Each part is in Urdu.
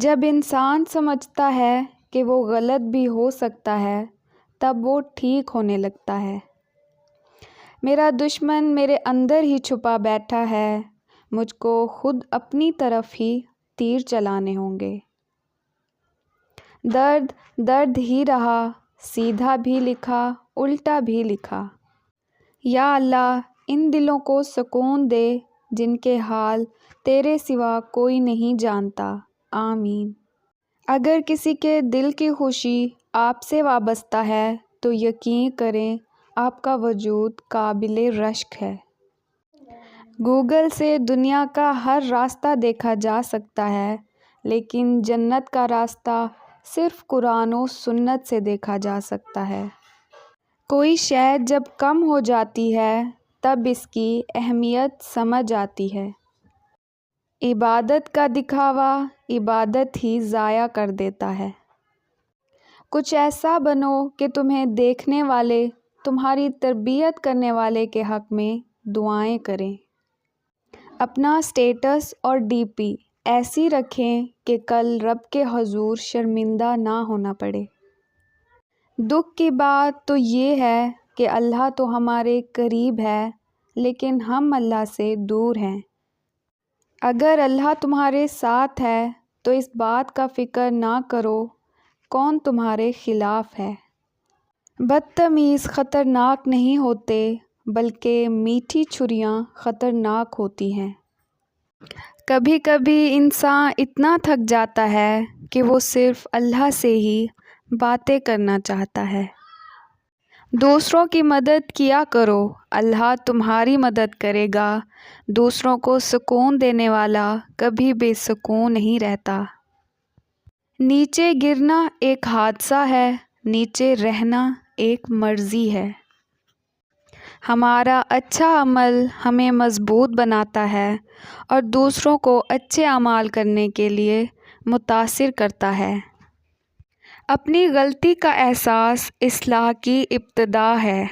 جب انسان سمجھتا ہے کہ وہ غلط بھی ہو سکتا ہے تب وہ ٹھیک ہونے لگتا ہے۔ میرا دشمن میرے اندر ہی چھپا بیٹھا ہے، مجھ کو خود اپنی طرف ہی تیر چلانے ہوں گے۔ درد درد ہی رہا، سیدھا بھی لکھا الٹا بھی لکھا۔ یا اللہ ان دلوں کو سکون دے جن کے حال تیرے سوا کوئی نہیں جانتا، آمین۔ اگر کسی کے دل کی خوشی آپ سے وابستہ ہے تو یقین کریں آپ کا وجود قابل رشک ہے۔ گوگل سے دنیا کا ہر راستہ دیکھا جا سکتا ہے، لیکن جنت کا راستہ صرف قرآن و سنت سے دیکھا جا سکتا ہے۔ کوئی شے جب کم ہو جاتی ہے تب اس کی اہمیت سمجھ آتی ہے۔ عبادت کا دکھاوا عبادت ہی ضائع کر دیتا ہے۔ کچھ ایسا بنو کہ تمہیں دیکھنے والے تمہاری تربیت کرنے والے کے حق میں دعائیں کریں۔ اپنا سٹیٹس اور ڈی پی ایسی رکھیں کہ کل رب کے حضور شرمندہ نہ ہونا پڑے۔ دکھ کی بات تو یہ ہے کہ اللہ تو ہمارے قریب ہے لیکن ہم اللہ سے دور ہیں۔ اگر اللہ تمہارے ساتھ ہے تو اس بات کا فکر نہ کرو کون تمہارے خلاف ہے۔ بدتمیز خطرناک نہیں ہوتے بلکہ میٹھی چھریاں خطرناک ہوتی ہیں۔ کبھی کبھی انسان اتنا تھک جاتا ہے کہ وہ صرف اللہ سے ہی باتیں کرنا چاہتا ہے۔ دوسروں کی مدد کیا کرو، اللہ تمہاری مدد کرے گا۔ دوسروں کو سکون دینے والا کبھی بے سکون نہیں رہتا۔ نیچے گرنا ایک حادثہ ہے، نیچے رہنا ایک مرضی ہے۔ ہمارا اچھا عمل ہمیں مضبوط بناتا ہے اور دوسروں کو اچھے اعمال کرنے کے لیے متاثر کرتا ہے۔ اپنی غلطی کا احساس اصلاح کی ابتدا ہے۔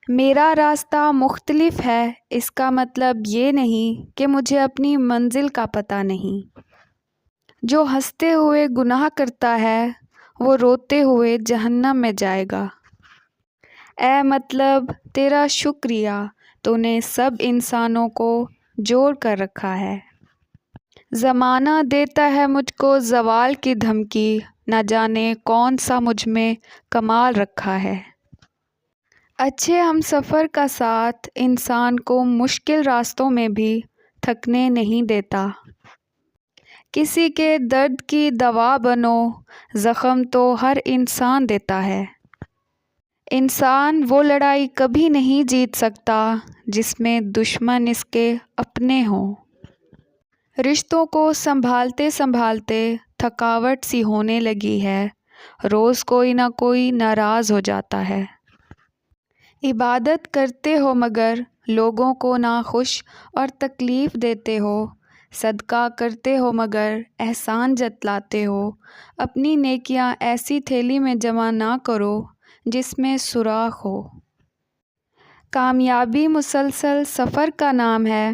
میرا راستہ مختلف ہے اس کا مطلب یہ نہیں کہ مجھے اپنی منزل کا پتہ نہیں۔ جو ہنستے ہوئے گناہ کرتا ہے وہ روتے ہوئے جہنم میں جائے گا۔ اے مطلب تیرا شکریہ تو نے سب انسانوں کو جوڑ کر رکھا ہے۔ زمانہ دیتا ہے مجھ کو زوال کی دھمکی، نہ جانے کون سا مجھ میں کمال رکھا ہے۔ اچھے ہم سفر کا ساتھ انسان کو مشکل راستوں میں بھی تھکنے نہیں دیتا۔ کسی کے درد کی دوا بنو، زخم تو ہر انسان دیتا ہے۔ انسان وہ لڑائی کبھی نہیں جیت سکتا جس میں دشمن اس کے اپنے ہوں۔ رشتوں کو سنبھالتے سنبھالتے تھکاوٹ سی ہونے لگی ہے، روز کوئی نہ کوئی ناراض ہو جاتا ہے۔ عبادت کرتے ہو مگر لوگوں کو ناخوش اور تکلیف دیتے ہو، صدقہ کرتے ہو مگر احسان جتلاتے ہو۔ اپنی نیکیاں ایسی تھیلی میں جمع نہ کرو جس میں سوراخ ہو۔ کامیابی مسلسل سفر کا نام ہے،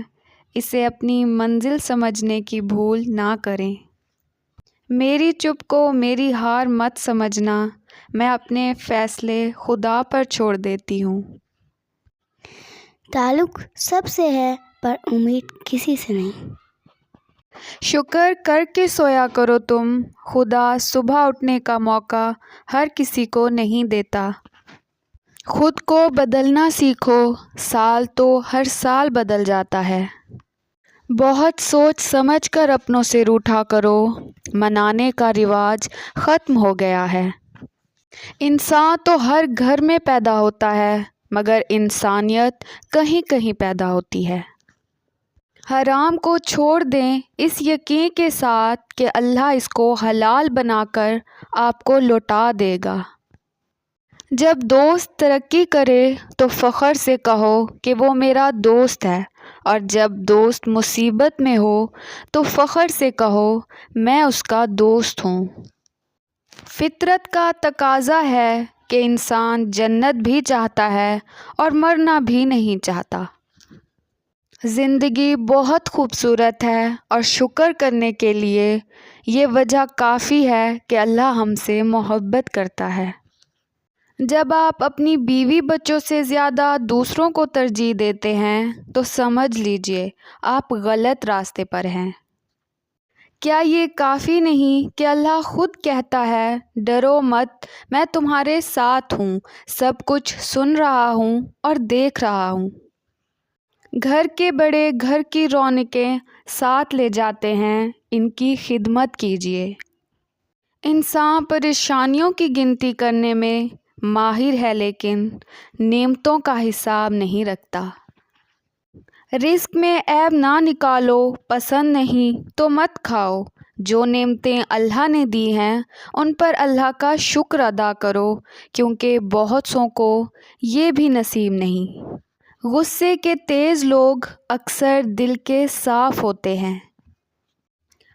اسے اپنی منزل سمجھنے کی بھول نہ کریں۔ میری چپ کو میری ہار مت سمجھنا، میں اپنے فیصلے خدا پر چھوڑ دیتی ہوں۔ تعلق سب سے ہے پر امید کسی سے نہیں۔ شکر کر کے سویا کرو تم، خدا صبح اٹھنے کا موقع ہر کسی کو نہیں دیتا۔ خود کو بدلنا سیکھو، سال تو ہر سال بدل جاتا ہے۔ بہت سوچ سمجھ کر اپنوں سے روٹھا کرو، منانے کا رواج ختم ہو گیا ہے۔ انسان تو ہر گھر میں پیدا ہوتا ہے مگر انسانیت کہیں کہیں پیدا ہوتی ہے۔ حرام کو چھوڑ دیں اس یقین کے ساتھ کہ اللہ اس کو حلال بنا کر آپ کو لوٹا دے گا۔ جب دوست ترقی کرے تو فخر سے کہو کہ وہ میرا دوست ہے، اور جب دوست مصیبت میں ہو تو فخر سے کہو میں اس کا دوست ہوں۔ فطرت کا تقاضا ہے کہ انسان جنت بھی چاہتا ہے اور مرنا بھی نہیں چاہتا۔ زندگی بہت خوبصورت ہے اور شکر کرنے کے لیے یہ وجہ کافی ہے کہ اللہ ہم سے محبت کرتا ہے۔ جب آپ اپنی بیوی بچوں سے زیادہ دوسروں کو ترجیح دیتے ہیں تو سمجھ لیجئے آپ غلط راستے پر ہیں۔ کیا یہ کافی نہیں کہ اللہ خود کہتا ہے ڈرو مت، میں تمہارے ساتھ ہوں، سب کچھ سن رہا ہوں اور دیکھ رہا ہوں۔ گھر کے بڑے گھر کی رونقیں ساتھ لے جاتے ہیں، ان کی خدمت کیجیے۔ انسان پریشانیوں کی گنتی کرنے میں ماہر ہے لیکن نعمتوں کا حساب نہیں رکھتا۔ رزق میں عیب نہ نکالو، پسند نہیں تو مت کھاؤ۔ جو نعمتیں اللہ نے دی ہیں ان پر اللہ کا شکر ادا کرو، کیونکہ بہت سوں کو یہ بھی نصیب نہیں۔ غصے کے تیز لوگ اکثر دل کے صاف ہوتے ہیں۔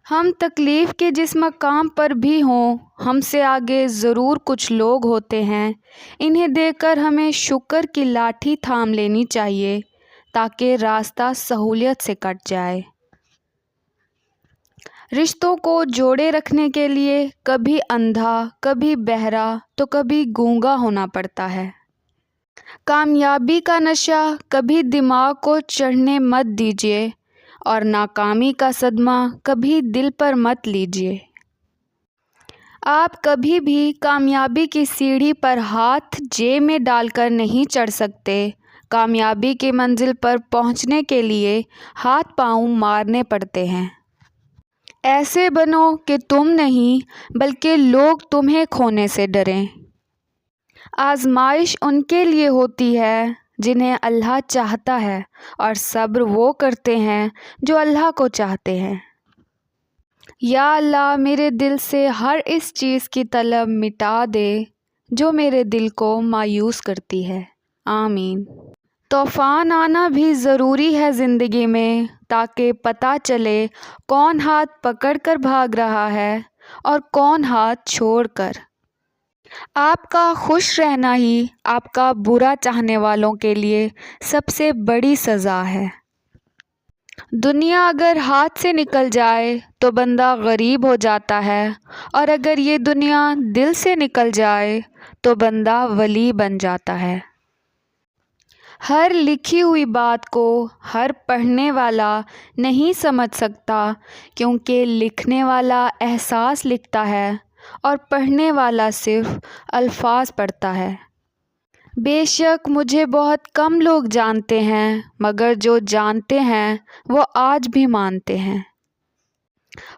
ہم تکلیف کے جس مقام پر بھی ہوں، ہم سے آگے ضرور کچھ لوگ ہوتے ہیں، انہیں دیکھ کر ہمیں شکر کی لاٹھی تھام لینی چاہیے تاکہ راستہ سہولت سے کٹ جائے۔ رشتوں کو جوڑے رکھنے کے لیے کبھی اندھا، کبھی بہرا تو کبھی گونگا ہونا پڑتا ہے۔ کامیابی کا نشہ کبھی دماغ کو چڑھنے مت دیجیے اور ناکامی کا صدمہ کبھی دل پر مت لیجیے۔ آپ کبھی بھی کامیابی کی سیڑھی پر ہاتھ جیب میں ڈال کر نہیں چڑھ سکتے۔ کامیابی کی منزل پر پہنچنے کے لیے ہاتھ پاؤں مارنے پڑتے ہیں۔ ایسے بنو کہ تم نہیں بلکہ لوگ تمہیں کھونے سے ڈریں۔ آزمائش ان کے لیے ہوتی ہے جنہیں اللہ چاہتا ہے، اور صبر وہ کرتے ہیں جو اللہ کو چاہتے ہیں۔ یا اللہ میرے دل سے ہر اس چیز کی طلب مٹا دے جو میرے دل کو مایوس کرتی ہے۔ آمین۔ طوفان آنا بھی ضروری ہے زندگی میں تاکہ پتہ چلے کون ہاتھ پکڑ کر بھاگ رہا ہے اور کون ہاتھ چھوڑ کر۔ آپ کا خوش رہنا ہی آپ کا برا چاہنے والوں کے لیے سب سے بڑی سزا ہے۔ دنیا اگر ہاتھ سے نکل جائے تو بندہ غریب ہو جاتا ہے، اور اگر یہ دنیا دل سے نکل جائے تو بندہ ولی بن جاتا ہے۔ ہر لکھی ہوئی بات کو ہر پڑھنے والا نہیں سمجھ سکتا، کیونکہ لکھنے والا احساس لکھتا ہے اور پڑھنے والا صرف الفاظ پڑھتا ہے۔ بے شک مجھے بہت کم لوگ جانتے ہیں، مگر جو جانتے ہیں وہ آج بھی مانتے ہیں۔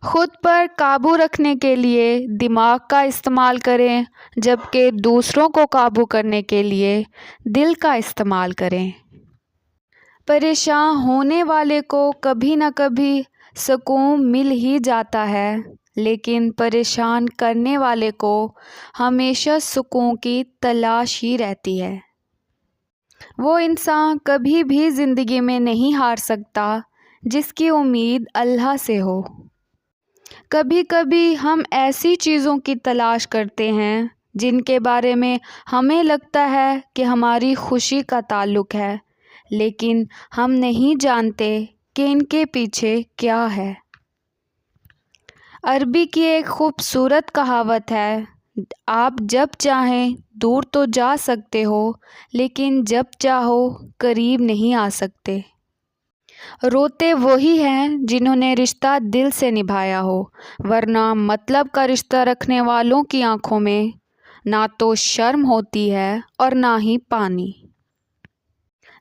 خود پر قابو رکھنے کے لیے دماغ کا استعمال کریں، جبکہ دوسروں کو قابو کرنے کے لیے دل کا استعمال کریں۔ پریشان ہونے والے کو کبھی نہ کبھی سکون مل ہی جاتا ہے، لیکن پریشان کرنے والے کو ہمیشہ سکون کی تلاش ہی رہتی ہے۔ وہ انسان کبھی بھی زندگی میں نہیں ہار سکتا جس کی امید اللہ سے ہو۔ کبھی کبھی ہم ایسی چیزوں کی تلاش کرتے ہیں جن کے بارے میں ہمیں لگتا ہے کہ ہماری خوشی کا تعلق ہے، لیکن ہم نہیں جانتے کہ ان کے پیچھے کیا ہے۔ عربی کی ایک خوبصورت کہاوت ہے، آپ جب چاہیں دور تو جا سکتے ہو، لیکن جب چاہو قریب نہیں آ سکتے۔ روتے وہی ہیں جنہوں نے رشتہ دل سے نبھایا ہو، ورنہ مطلب کا رشتہ رکھنے والوں کی آنکھوں میں نہ تو شرم ہوتی ہے اور نہ ہی پانی۔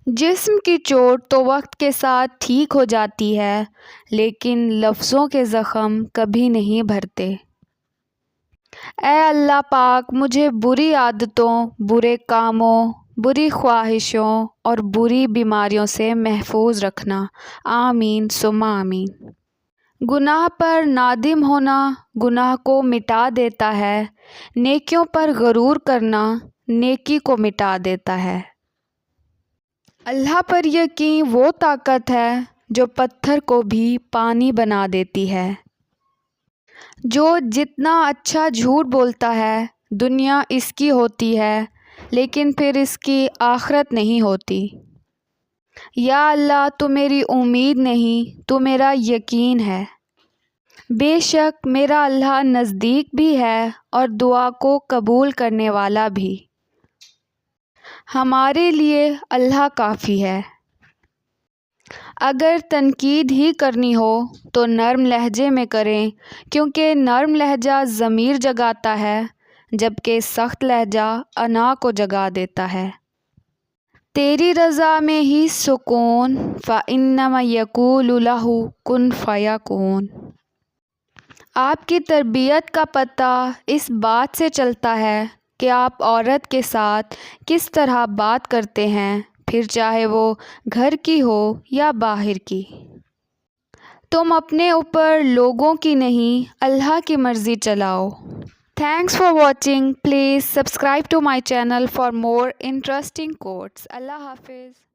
جسم کی چوٹ تو وقت کے ساتھ ٹھیک ہو جاتی ہے، لیکن لفظوں کے زخم کبھی نہیں بھرتے۔ اے اللہ پاک مجھے بری عادتوں، برے کاموں، بری خواہشوں اور بری بیماریوں سے محفوظ رکھنا۔ آمین ثم آمین۔ گناہ پر نادم ہونا گناہ کو مٹا دیتا ہے، نیکیوں پر غرور کرنا نیکی کو مٹا دیتا ہے۔ اللہ پر یقین وہ طاقت ہے جو پتھر کو بھی پانی بنا دیتی ہے۔ جو جتنا اچھا جھوٹ بولتا ہے دنیا اس کی ہوتی ہے، لیکن پھر اس کی آخرت نہیں ہوتی۔ یا اللہ تو میری امید نہیں، تو میرا یقین ہے۔ بے شک میرا اللہ نزدیک بھی ہے اور دعا کو قبول کرنے والا بھی۔ ہمارے لیے اللہ کافی ہے۔ اگر تنقید ہی کرنی ہو تو نرم لہجے میں کریں، کیونکہ نرم لہجہ ضمیر جگاتا ہے جبکہ سخت لہجہ انا کو جگا دیتا ہے۔ تیری رضا میں ہی سکون، فَإِنَّمَا يَقُولُ لَهُ كُن فَيَكُونُ۔ آپ کی تربیت کا پتہ اس بات سے چلتا ہے کہ آپ عورت کے ساتھ کس طرح بات کرتے ہیں، پھر چاہے وہ گھر کی ہو یا باہر کی۔ تم اپنے اوپر لوگوں کی نہیں، اللہ کی مرضی چلاؤ۔ Thanks for watching. Please subscribe to my channel for more interesting quotes. Allah Hafiz.